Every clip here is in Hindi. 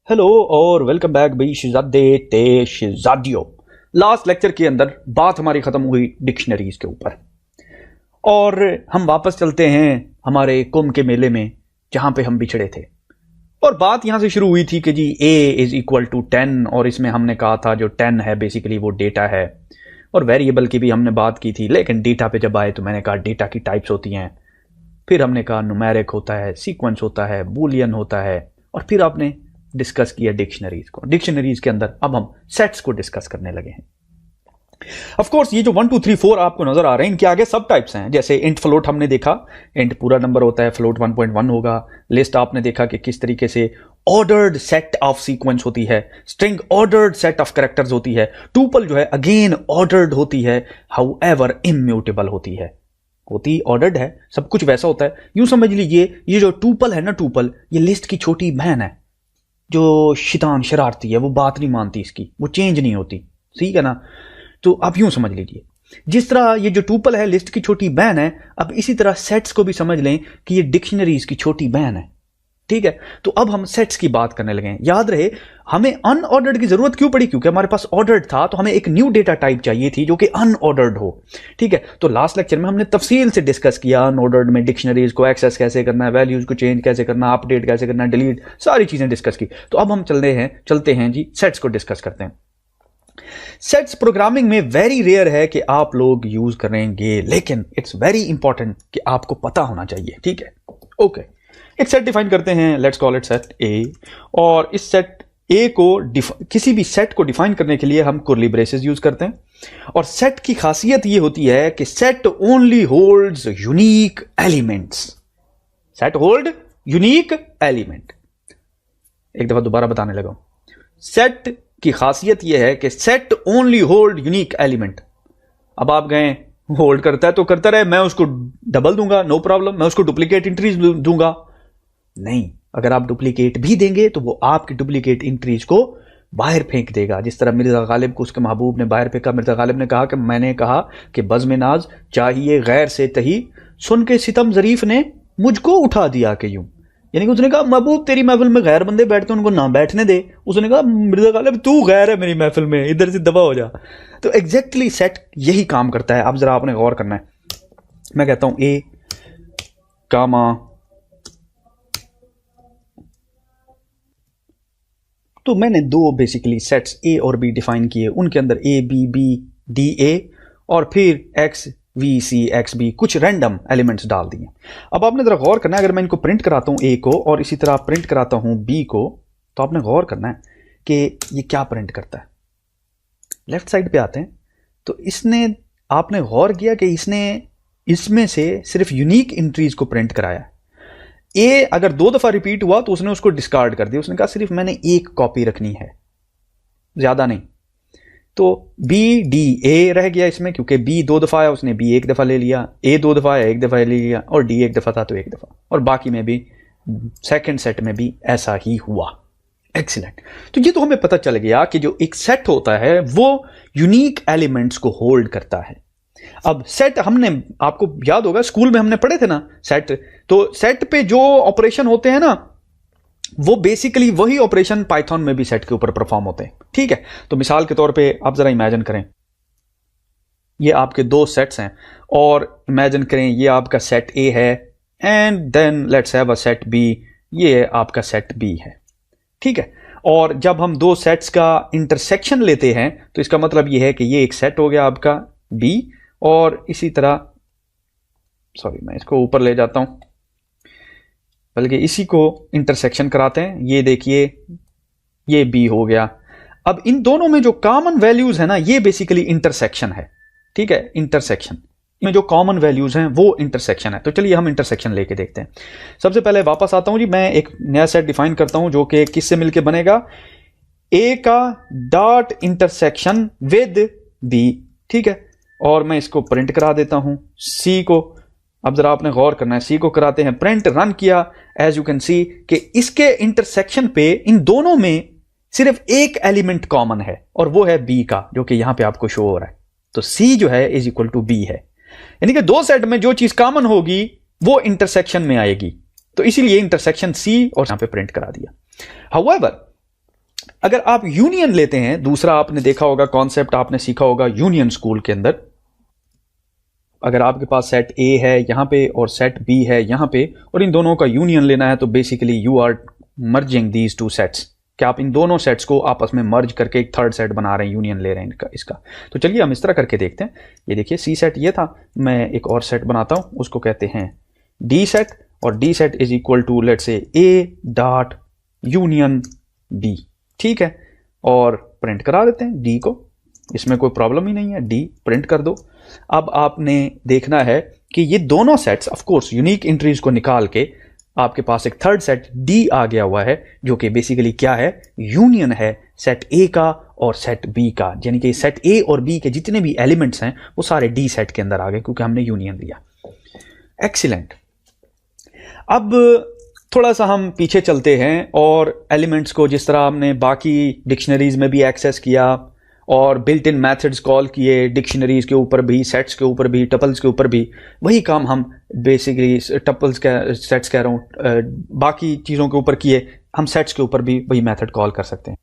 हेलो और वेलकम बैक भाई शहजादे ते शहजादियों। लास्ट लेक्चर के अंदर बात हमारी खत्म हुई डिक्शनरीज के ऊपर और हम वापस चलते हैं हमारे कुंभ के मेले में जहां पे हम बिछड़े थे। और बात यहां से शुरू हुई थी कि जी a इज इक्वल टू 10 और इसमें हमने कहा था जो 10 है बेसिकली वो डेटा है और वेरिएबल की भी हमने बात की थी। लेकिन डेटा पे जब आए तो मैंने कहा डेटा की टाइप्स होती हैं, फिर हमने कहा न्यूमेरिक होता है, सीक्वेंस होता है, बूलियन होता है और फिर आपने डिस्कस किया डिक्शनरीज को। डिक्शनरीज के अंदर अब हम सेट्स को डिस्कस करने लगे हैं। ऑफ कोर्स ये जो 1 2 3 4 आपको नजर आ रहे हैं इनके आगे सब टाइप्स हैं। जैसे इंट फ्लोट हमने देखा, इंट पूरा नंबर होता है, फ्लोट 1.1 होगा। लिस्ट आपने देखा कि किस तरीके से ऑर्डर्ड सेट ऑफ सीक्वेंस होती है, string ordered set of characters होती है, टूपल जो है अगेन ऑर्डर्ड होती है, हाउएवर इम्यूटेबल होती है, ऑर्डर्ड है, सब कुछ वैसा होता है। यूं समझ लीजिए ये जो टूपल है ना, टूपल ये लिस्ट की छोटी बहन है जो शैतान शरारती है, वो बात नहीं मानती, इसकी वो चेंज नहीं होती, ठीक है ना। तो आप यूं समझ लीजिए जिस तरह ये जो टूपल है लिस्ट की छोटी बहन है, अब इसी तरह सेट्स को भी समझ लें कि ये डिक्शनरीज की छोटी बहन है, ठीक है। तो अब हम सेट्स की बात करने लगे हैं। याद रहे हमें अनऑर्डर्ड की जरूरत क्यों पड़ी, क्योंकि हमारे पास ऑर्डर्ड था तो हमें एक न्यू डेटा टाइप चाहिए थी जो कि अनऑर्डर्ड हो, ठीक है। तो लास्ट लेक्चर में हमने तफसील से डिस्कस किया अनऑर्डर्ड में डिक्शनरीज को एक्सेस कैसे करना है, वैल्यूज को चेंज कैसे करना, अपडेट कैसे करना, डिलीट, सारी चीजें डिस्कस की। तो अब हम चलते हैं जी सेट्स को डिस्कस करते हैं। सेट्स प्रोग्रामिंग में वेरी रेयर है कि आप लोग यूज करेंगे, लेकिन इट्स वेरी इंपॉर्टेंट कि आपको पता होना चाहिए, ठीक है। ओके, एक सेट डिफाइन करते हैं, लेट्स कॉल इट सेट ए। और इस सेट ए को किसी भी सेट को डिफाइन करने के लिए हम कुर्ली ब्रेसेस यूज करते हैं। और सेट की खासियत यह होती है कि set only holds unique elements. Set hold unique element. एक दफा दोबारा बताने लगा, सेट की खासियत यह है कि set only hold unique element. अब आप गए होल्ड करता है तो करता रहे, मैं उसको डबल दूंगा नो प्रॉब्लम, मैं उसको डुप्लीकेट एंट्रीज दूंगा नहीं। अगर आप डुप्लीकेट भी देंगे तो वो आपकी डुप्लीकेट एंट्रीज को बाहर फेंक देगा। जिस तरह मिर्जा गालिब को उसके महबूब ने बाहर फेंका, मिर्जा गालिब ने कहा कि मैंने कहा कि बज़्म नाज चाहिए गैर से तही, सुन के सितम जरीफ ने मुझको उठा दिया कि यूं। यानी कि उसने कहा महबूब तेरी महफिल में गैर बंदे बैठते उनको ना बैठने दे। उसने कहा मिर्जा गालिब तू गैर है मेरी महफिल में, इधर से दबा हो जा। तो एग्जैक्टली सेट यही काम करता है। अब जरा आपने गौर करना है, मैं कहता हूं ए कामा, तो मैंने दो बेसिकली सेट्स ए और बी डिफाइन किए, उनके अंदर A B B D A और फिर X V C X B कुछ रैंडम एलिमेंट्स डाल दिए। अब आपने जरा गौर करना है, अगर मैं इनको प्रिंट कराता हूं ए को और इसी तरह प्रिंट कराता हूं बी को, तो आपने गौर करना है कि ये क्या प्रिंट करता है। लेफ्ट साइड पे आते हैं तो इसने, आपने गौर किया कि इसने इसमें से सिर्फ यूनिक एंट्रीज को प्रिंट कराया। ए अगर 2 दफा रिपीट हुआ तो उसने उसको डिस्कार्ड कर दिया, उसने कहा सिर्फ मैंने एक कॉपी रखनी है, ज्यादा नहीं। तो बी डी ए रह गया इसमें, क्योंकि बी 2 दफा आया उसने बी 1 दफा ले लिया, ए 2 दफा आया 1 दफा ले लिया और डी 1 दफा था तो 1 दफा, और बाकी में भी सेकंड सेट में भी ऐसा ही हुआ। एक्सीलेंट। तो ये तो हमें पता चल गया कि जो एक सेट होता है वो यूनिक एलिमेंट्स को होल्ड करता है। अब सेट हमने, आपको याद होगा स्कूल में हमने पढ़े थे ना सेट, तो सेट पे जो ऑपरेशन होते हैं ना वो बेसिकली वही ऑपरेशन पाइथन में भी सेट के ऊपर परफॉर्म होते हैं, ठीक है। तो मिसाल के तौर पे आप जरा इमेजिन करें, ये आपके 2 सेट्स हैं और इमेजिन करें ये आपका सेट ए है and then let's have a set B, ये आपका सेट बी है, ठीक है। और जब हम 2 सेट्स का इंटरसेक्शन लेते हैं तो इसका मतलब ये है कि ये एक सेट हो गया आपका बी, और इसी तरह, सॉरी मैं इसको ऊपर ले जाता हूं, बल्कि इसी को इंटरसेक्शन कराते हैं। ये देखिए ये बी हो गया। अब इन दोनों में जो कॉमन वैल्यूज है ना ये बेसिकली इंटरसेक्शन है, ठीक है। इंटरसेक्शन में जो कॉमन वैल्यूज हैं वो इंटरसेक्शन है। तो चलिए हम इंटरसेक्शन लेके देखते हैं। सबसे पहले वापस आता हूं जी, मैं एक नया सेट डिफाइन करता हूं जो कि किससे मिलकर बनेगा, ए का डॉट इंटरसेक्शन विद बी, ठीक है। और मैं इसको प्रिंट करा देता हूं सी को। अब जरा आपने गौर करना है, सी को कराते हैं प्रिंट, रन किया, एज यू कैन सी कि इसके इंटरसेक्शन पे इन दोनों में सिर्फ एक एलिमेंट कॉमन है और वो है बी का, जो कि यहां पे आपको शो हो रहा है। तो सी जो है इज इक्वल टू बी है, यानी कि 2 सेट में जो चीज कॉमन होगी वो इंटरसेक्शन में आएगी। तो इसीलिए इंटरसेक्शन सी और यहां पे प्रिंट करा दिया। हाउएवर अगर आप यूनियन लेते हैं, दूसरा आपने देखा होगा कॉन्सेप्ट, आपने सीखा होगा यूनियन स्कूल के अंदर, अगर आपके पास सेट ए है यहां पे और सेट बी है यहां पे और इन दोनों का यूनियन लेना है, तो basically you are merging these two sets, कि आप इन दोनों सेट्स को आपस में मर्ज करके एक थर्ड सेट बना रहे हैं, यूनियन ले रहे हैं इसका। तो चलिए हम इस तरह करके देखते हैं। ये देखिए सी सेट ये था, मैं एक और सेट बनाता हूं, उसको कहते हैं डी सेट, और D set is equal to let's say A dot union B, ठीक है, और प्रिंट करा देते हैं डी को, इसमें कोई प्रॉब्लम ही नहीं है, डी प्रिंट कर दो। अब आपने देखना है कि ये दोनों sets of course unique entries को निकाल के आपके पास एक थर्ड सेट डी आ गया हुआ है, जो कि बेसिकली क्या है, यूनियन है सेट ए का और सेट बी का, यानी कि सेट ए और बी के जितने भी एलिमेंट्स हैं वो सारे डी सेट के अंदर आ गए क्योंकि हमने यूनियन लिया। एक्सीलेंट। अब थोड़ा सा हम पीछे चलते हैं और एलिमेंट्स को जिस तरह हमने बाकी डिक्शनरीज में भी एक्सेस किया और बिल्ट इन मेथड्स कॉल किए, डिक्शनरीज के ऊपर भी, सेट्स के ऊपर भी, टपल्स के ऊपर भी, वही काम हम बेसिकली टपल्स का सेट्स कह रहा हूँ, बाकी चीज़ों के ऊपर किए, हम सेट्स के ऊपर भी वही मेथड कॉल कर सकते हैं।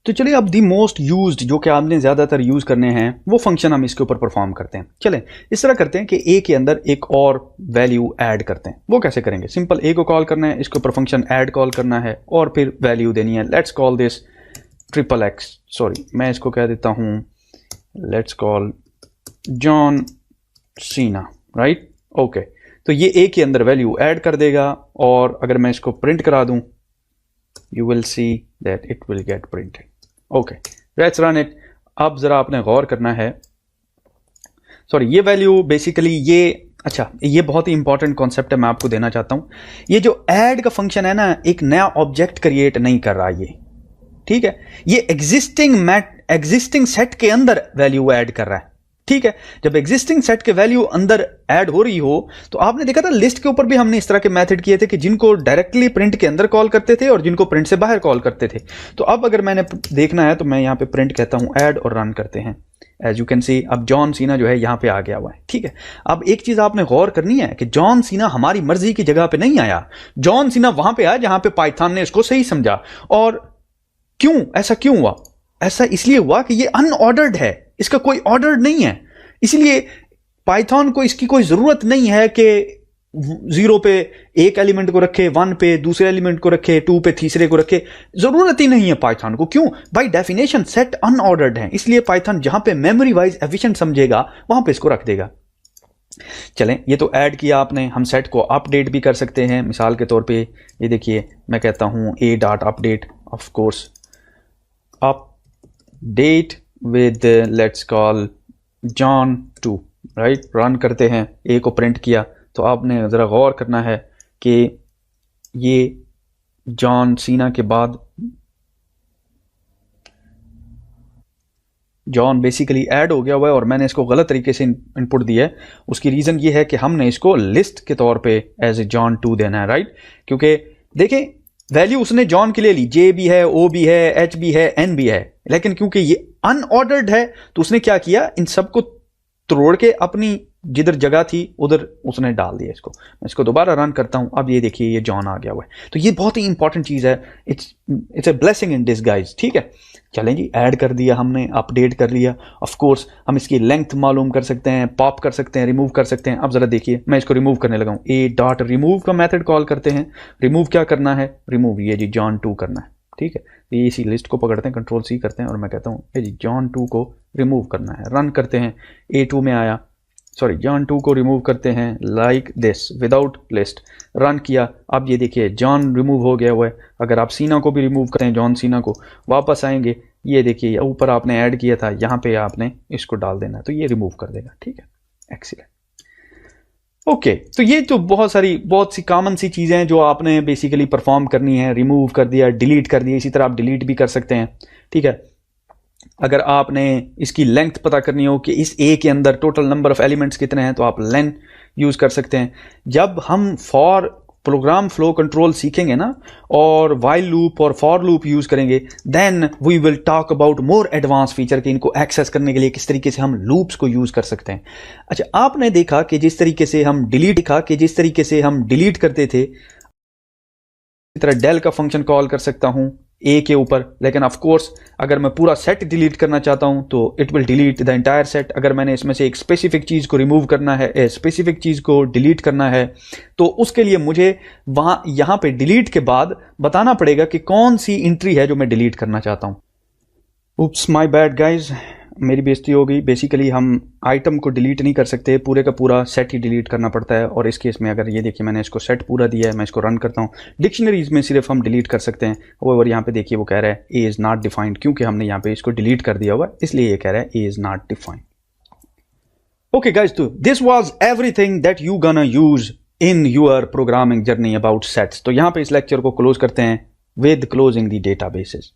तो चलिए अब दी मोस्ट यूज्ड, जो कि आपने ज़्यादातर यूज़ करने हैं, वो फंक्शन हम इसके ऊपर परफॉर्म करते हैं। चलें इस तरह करते हैं कि ए के अंदर एक और वैल्यू ऐड करते हैं। वो कैसे करेंगे, सिंपल ए को कॉल करना है, इसके ऊपर फंक्शन ऐड कॉल करना है और फिर वैल्यू देनी है। Let's call this triple x, sorry मैं इसको कह देता हूं let's call John Cena, right, okay. तो ये ए के अंदर वैल्यू ऐड कर देगा और अगर मैं इसको प्रिंट करा दूं, you will see that it will get printed. Okay, let's run it. अब जरा आपने गौर करना है, सॉरी ये वैल्यू बेसिकली ये, अच्छा ये बहुत ही इंपॉर्टेंट कॉन्सेप्ट है, मैं आपको देना चाहता हूं। ये जो ऐड का फंक्शन है ना, एक नया ऑब्जेक्ट क्रिएट नहीं कर रहा ये, ठीक है, ये एग्जिस्टिंग सेट के अंदर वैल्यू ऐड कर रहा है, ठीक है। जब एग्जिस्टिंग सेट के वैल्यू अंदर ऐड हो रही हो, तो आपने देखा था लिस्ट के ऊपर भी हमने इस तरह के मेथड किए थे कि जिनको डायरेक्टली प्रिंट के अंदर कॉल करते थे और जिनको प्रिंट से बाहर कॉल करते थे। तो अब अगर मैंने देखना है तो मैं यहां पे प्रिंट कहता हूं ऐड और रन करते हैं। एज यू कैन सी अब जॉन सीना जो है यहां पे आ गया हुआ है, ठीक है। अब एक चीज आपने गौर करनी है कि जॉन सीना हमारी मर्जी की जगह पे नहीं आया, जॉन सीना वहां पे आया जहां पे पाइथन ने इसको सही समझा। और क्यों, ऐसा क्यों हुआ? ऐसा इसलिए हुआ कि ये अनऑर्डर्ड है, इसका कोई ऑर्डर नहीं है, इसलिए पाइथन को इसकी कोई जरूरत नहीं है कि 0 पे एक एलिमेंट को रखे, 1 पे दूसरे एलिमेंट को रखे, 2 पे तीसरे को रखे, जरूरत ही नहीं है पाइथन को। क्यों? बाय डेफिनेशन सेट अनऑर्डर्ड है, इसलिए पाइथन जहां पे मेमोरी वाइज एफिशिएंट समझेगा वहां पे इसको रख देगा। चलें, ये तो ऐड किया आपने, हम सेट को अपडेट भी कर सकते हैं। मिसाल के तौर पे ये देखिए, मैं कहता हूं a dot update, of course update with let's call John 2, right. Run करते हैं, ए को प्रिंट किया, तो आपने ज़रा गौर करना है कि ये जॉन सीना के बाद जॉन बेसिकली ऐड हो गया हुआ है और मैंने इसको गलत तरीके से इनपुट दिया है। उसकी रीज़न ये है कि हमने इसको लिस्ट के तौर पे एज ए जॉन 2 देना है, राइट। क्योंकि देखें वैल्यू उसने जॉन के लिए ली, जे भी है, ओ भी है, एच भी है, एन भी है, लेकिन क्योंकि ये अनऑर्डर्ड है तो उसने क्या किया, इन सबको तोड़ के अपनी जिधर जगह थी उधर उसने डाल दिया इसको। मैं इसको दोबारा रन करता हूं, अब ये देखिए ये जॉन आ गया हुआ है। तो ये बहुत ही इंपॉर्टेंट चीज़ है, it's a blessing in disguise, ठीक है। चलें जी, ऐड कर दिया हमने, अपडेट कर लिया। ऑफ कोर्स हम इसकी लेंथ मालूम कर सकते हैं, पॉप कर सकते हैं, रिमूव कर सकते हैं। अब जरा देखिए मैं इसको रिमूव करने लगा हूं, ए डॉट रिमूव का मेथड कॉल करते हैं। रिमूव क्या करना है, रिमूव ये जी जॉन 2 करना है, ठीक है। ये इसी लिस्ट को पकड़ते हैं, कंट्रोल सी करते हैं और मैं कहता हूँ ये जी जॉन 2 को रिमूव करना है। रन करते हैं, A2 में आया, सॉरी जॉन 2 को रिमूव करते हैं like this without list. Run किया, अब ये देखिए जॉन रिमूव हो गया हुआ है। अगर आप सीना को भी रिमूव करते हैं, जॉन सीना को, वापस आएंगे, ये देखिए ऊपर आपने ऐड किया था, यहाँ पे आपने इसको डाल देना है, तो ये रिमूव कर देगा, ठीक है। Excellent, okay. तो ये तो बहुत सी कॉमन सी चीज़ें हैं जो आपने बेसिकली परफॉर्म करनी है। रिमूव कर दिया, डिलीट कर दिया, इसी तरह आप डिलीट भी कर सकते हैं, ठीक है। अगर आपने इसकी लेंथ पता करनी हो कि इस ए के अंदर टोटल नंबर ऑफ एलिमेंट्स कितने हैं, तो आप लेन यूज़ कर सकते हैं। जब हम फॉर प्रोग्राम फ्लो कंट्रोल सीखेंगे ना और वाइल लूप और फॉर लूप यूज करेंगे, then we will talk about more advance feature के इनको एक्सेस करने के लिए किस तरीके से हम लूप्स को यूज कर सकते हैं। अच्छा, आपने देखा कि जिस तरीके से हम डिलीट करते थे, इस तरह डेल का फंक्शन कॉल कर सकता हूं, ए के ऊपर, लेकिन ऑफ कोर्स अगर मैं पूरा सेट डिलीट करना चाहता हूं तो it will delete the entire set. अगर मैंने इसमें से एक स्पेसिफिक चीज को रिमूव करना है, स्पेसिफिक चीज को डिलीट करना है, तो उसके लिए मुझे यहां पे डिलीट के बाद बताना पड़ेगा कि कौन सी एंट्री है जो मैं डिलीट करना चाहता हूं। उप्स माय बैड गाइज, मेरी बेइज्जती हो गई। बेसिकली हम आइटम को डिलीट नहीं कर सकते, पूरे का पूरा सेट ही डिलीट करना पड़ता है। और इस केस में अगर ये देखिए मैंने इसको सेट पूरा दिया है, मैं इसको रन करता हूँ, डिक्शनरीज में सिर्फ हम डिलीट कर सकते हैं। और यहाँ पे देखिए वो कह रहा है ए इज़ नॉट डिफाइंड, क्योंकि हमने यहाँ पे इसको डिलीट कर दिया हुआ, इसलिए ये कह रहा है A is not defined. Okay guys, तो this was everything that you gonna use in your programming journey about sets. तो यहाँ पे इस लेक्चर को क्लोज करते हैं विद क्लोजिंग द डेटाबेसेस।